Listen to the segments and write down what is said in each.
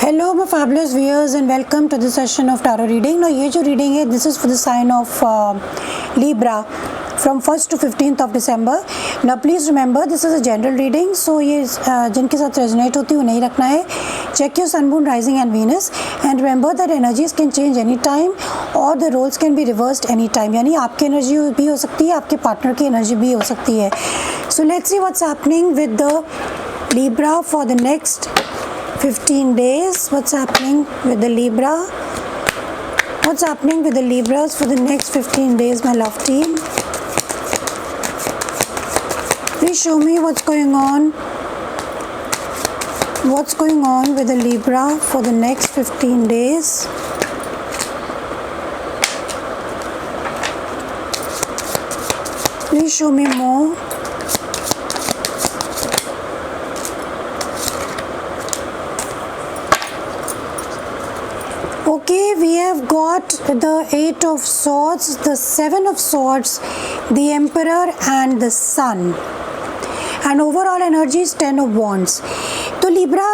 Hello my fabulous viewers and welcome to this session of tarot reading. Now ये जो reading है this is for the sign of Libra from 1st to 15th of December. Now please remember this is a general reading, so ये जिनके साथ resonate होती है उन्हें ही रखना है. Check your sun, moon, rising and Venus and remember that energies can change anytime or the roles can be reversed anytime. यानी आपकी energy भी हो सकती है, आपके partner की energy भी हो सकती है. So let's see what's happening with the Libra for the next 15 days. What's happening with the Libra? What's happening with the Libras for the next 15 days, my love team? Please show me what's going on. What's going on with the Libra for the next 15 days? Please show me more. Okay, we have got the 8 of Swords, the 7 of Swords, the Emperor and the Sun. And overall energy is 10 of Wands. तो Libra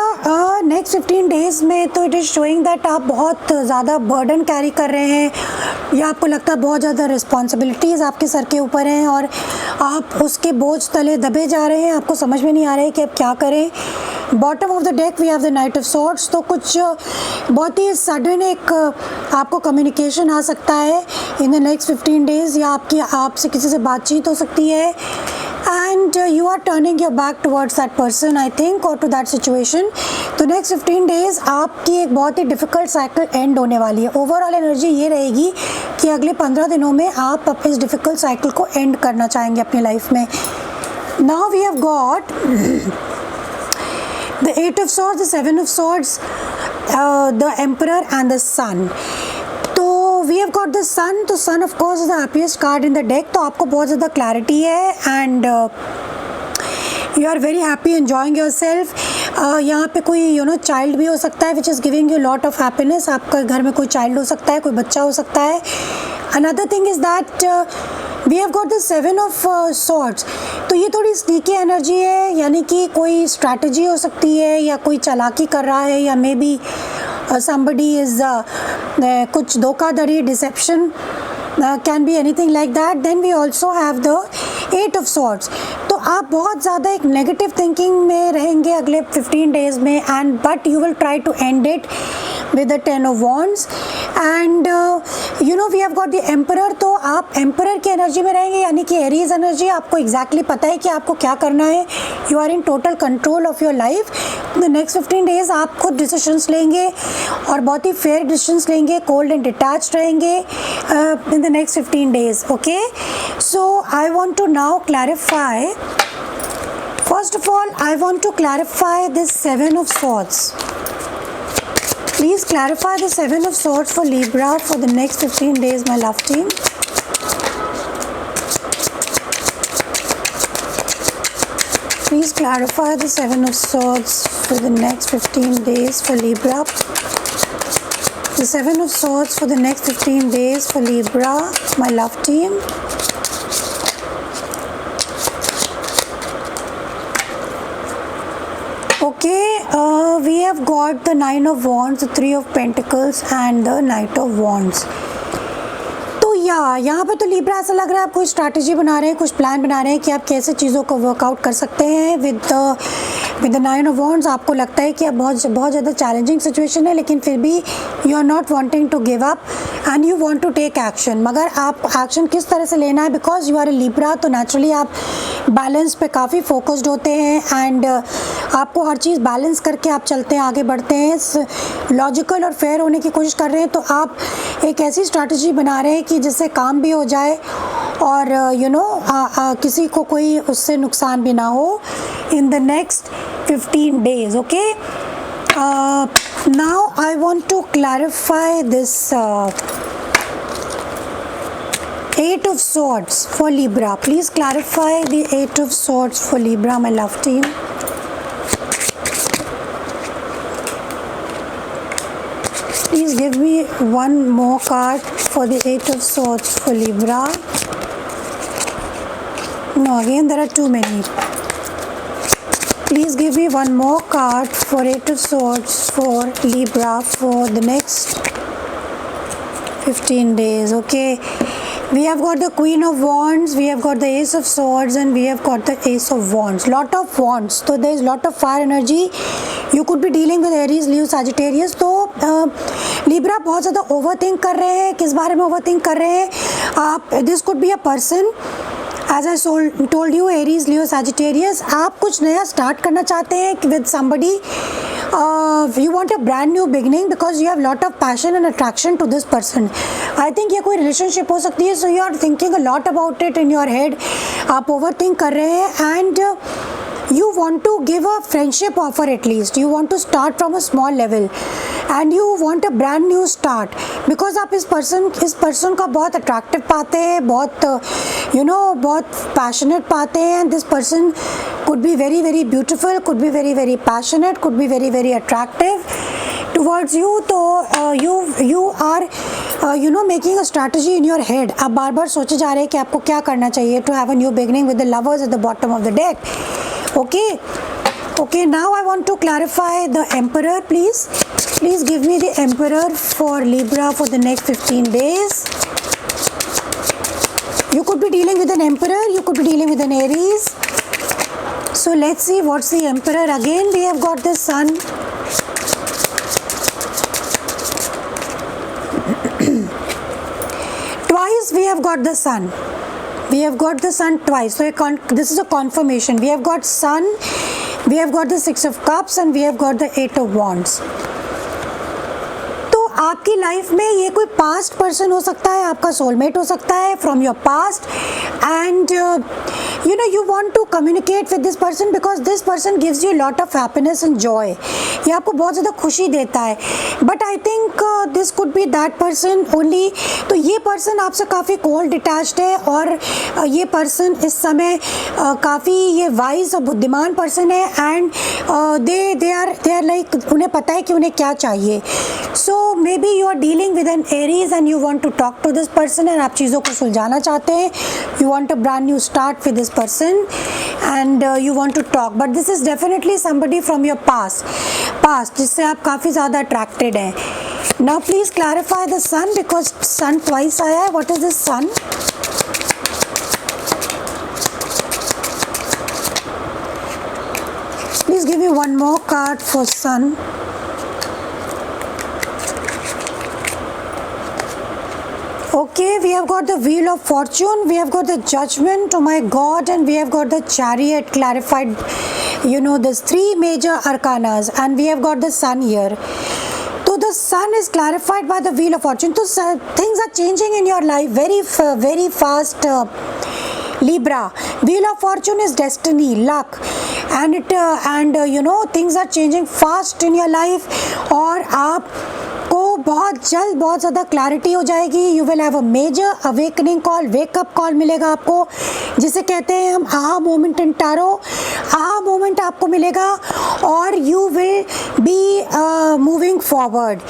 next 15 days में तो it is showing that आप बहुत ज़्यादा burden carry कर रहे हैं या आपको लगता है बहुत ज़्यादा responsibilities आपके सर के ऊपर हैं और आप उसके बोझ तले दबे जा रहे हैं, आपको समझ में नहीं आ रहा है कि आप क्या करें. Bottom of the deck we have the knight of swords. तो कुछ बहुत ही सडन एक आपको कम्युनिकेशन आ सकता है इन द नेक्स्ट 15 डेज या आपसे किसी से बातचीत हो सकती है and you are turning your back towards that person I think और टू दैट सिचुएशन. तो नेक्स्ट 15 डेज आपकी एक बहुत ही डिफ़िकल्ट साइकिल एंड होने वाली है. ओवरऑल एनर्जी ये रहेगी कि अगले 15 दिनों में आप अपने इस डिफ़िकल्ट साइकिल को एंड करना चाहेंगे अपनी लाइफ में. Now we have got the 8 of Swords, the 7 of Swords, the Emperor and the Sun. तो we have got the Sun. तो Sun of course is the happiest card in the deck. तो आपको बहुत ज़्यादा clarity है and you are very happy enjoying yourself. यहाँ पे कोई child भी हो सकता है which is giving you lot of happiness. आपका घर में कोई child हो सकता है, कोई बच्चा हो सकता है. Another thing is that we have got the 7 of Swords. तो ये थोड़ी स्नीकी एनर्जी है, यानी कि कोई स्ट्रैटेजी हो सकती है या कोई चालाकी कर रहा है या मे बी somebody is कुछ धोखाधड़ी dissipation can be anything like that. Then we also have the 8 of Swords. तो आप बहुत ज़्यादा एक नेगेटिव थिंकिंग में रहेंगे अगले 15 डेज में and but you will try to end it with the 10 of Wands and we have got the Emperor. तो आप Emperor की एनर्जी में रहेंगे यानी कि एरीज एनर्जी. आपको एग्जैक्टली पता है कि आपको क्या करना है. You are in total control of your life. The next 15 days आप खुद डिसीजंस लेंगे और बहुत ही फेयर डिसीजंस लेंगे, कोल्ड एंड डिटैच्ड रहेंगे in the next 15 days. Okay, so I want to now clarify. First of all I want to clarify this 7 of Swords. Please clarify the 7 of Swords for Libra for the next 15 days, my love team. Please clarify the 7 of Swords for the next 15 days for Libra. The 7 of Swords for the next 15 days for Libra, my love team. Okay, we have got the 9 of Wands, the 3 of Pentacles and the Knight of Wands. तो यहाँ पे तो Libra ऐसा लग रहा है आप कोई स्ट्रैटेजी बना रहे हैं, कुछ प्लान बना रहे हैं कि आप कैसे चीज़ों को वर्कआउट कर सकते हैं. विद द 9 of Wands आपको लगता है कि अब बहुत ज़्यादा चैलेंजिंग सिचुएशन है लेकिन फिर भी you are not wanting to give up and you want to take action. मगर आप एक्शन किस तरह से लेना है, because you are a Libra तो नेचुरली आप बैलेंस पे काफ़ी फोकस्ड होते हैं एंड आपको हर चीज़ बैलेंस करके आप चलते हैं, आगे बढ़ते हैं, लॉजिकल और फेयर होने की कोशिश कर रहे हैं. तो आप एक ऐसी स्ट्रैटेजी बना रहे हैं कि जिससे काम भी हो जाए और किसी को कोई उससे नुकसान भी ना हो इन the next 15 days. Okay, now I want to clarify this 8 of Swords for Libra. Please clarify the 8 of Swords for Libra, my love team. Please give me one more card for the 8 of Swords for Libra. No, again there are too many. Please give me one more card for Eight of Swords for Libra for the next 15 days. Okay, we have got the Queen of Wands, we have got the Ace of Swords, and we have got the Ace of Wands. Lot of wands, so there is lot of fire energy. You could be dealing with Aries, Leo, Sagittarius. तो Libra बहुत ज़्यादा overthink कर रहे हैं. किस बारे में overthink कर रहे हैं आप? This could be a person. As I told you, Aries, Leo, Sagittarius, आप कुछ नया start करना चाहते हैं with somebody. You want a brand new beginning because you have lot of passion and attraction to this person. I think ये कोई relationship हो सकती है. So you are thinking a lot about it in your head. आप overthink कर रहे हैं and you want to give a friendship offer at least. You want to start from a small level and you want a brand new start because आप इस person का बहुत attractive पाते हैं, बहुत बहुत passionate पाते हैं, and this person could be very very beautiful, could be very very passionate, could be very very attractive towards you. तो you are making a strategy in your head. आप बार बार सोचे जा रहे हैं कि आपको क्या करना चाहिए to have a new beginning with the Lovers at the bottom of the deck. Okay, now I want to clarify the Emperor. Please give me the Emperor for Libra for the next 15 days. You could be dealing with an Emperor, you could be dealing with an Aries. So let's see what's the Emperor. Again we have got the Sun. Twice we have got the Sun. We have got the Sun twice. So this is a confirmation. We have got Sun, we have got the Six of Cups, and we have got the Eight of Wands. तो आपकी life में ये कोई past person हो सकता है, आपका soulmate हो सकता है from your past, and you want to communicate with this person because this person gives you lot of happiness and joy. ये आपको बहुत ज़्यादा खुशी देता है. But I think this could be that person only. तो ये person आपसे काफ़ी cold detached है और ये person इस समय काफ़ी ये wise और बुद्धिमान person है, and they are like उन्हें पता है कि उन्हें क्या चाहिए. So maybe you are dealing with an Aries and you want to talk to this person and आप चीज़ों को सुलझाना चाहते हैं. You want a brand new start with this person and you want to talk, but this is definitely somebody from your past जिससे आप काफ़ी ज़्यादा attracted हैं. Now please clarify the Sun because Sun twice आया है. What is this Sun? Please give me one more card for Sun. Okay, we have got the Wheel of Fortune, we have got the Judgment, oh my God, and we have got the Chariot clarified, there's three major arcanas, and we have got the Sun here. So the Sun is clarified by the Wheel of Fortune. So things are changing in your life very fast. Libra, Wheel of Fortune is destiny, luck, and things are changing fast in your life. और आप को बहुत जल्द बहुत ज़्यादा clarity हो जाएगी. You will have a major awakening call, wake up call मिलेगा आपको, जिसे कहते हैं हम aha moment in tarot. Aha moment आपको मिलेगा और you will be moving forward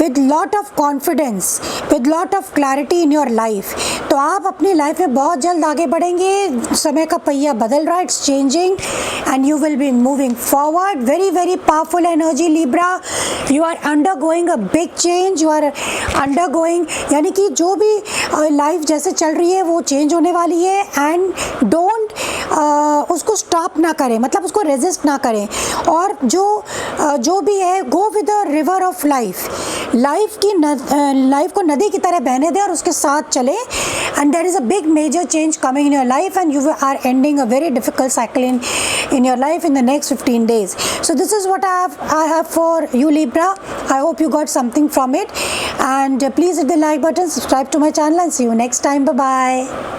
with lot of confidence, with lot of clarity in your life. तो आप अपनी लाइफ में बहुत जल्द आगे बढ़ेंगे. समय का पहिया बदल रहा है, it's changing and you will be moving forward. Very very powerful energy Libra. You are undergoing a big change, you are undergoing, यानी कि जो भी लाइफ जैसे चल रही है वो चेंज होने वाली है. एंड डोंट उसको स्टॉप ना करें, मतलब उसको रेजिस्ट ना करें. और जो भी है, go with the river of life. Life को नदी की तरह बहने दें और उसके साथ चलें. And there is a big major change coming in your life and you are ending a very difficult cycle in your life in the next 15 days. So this is what I have for you Libra. I hope you got something from it, and please hit the like button, subscribe to my channel, and see you next time. Bye bye.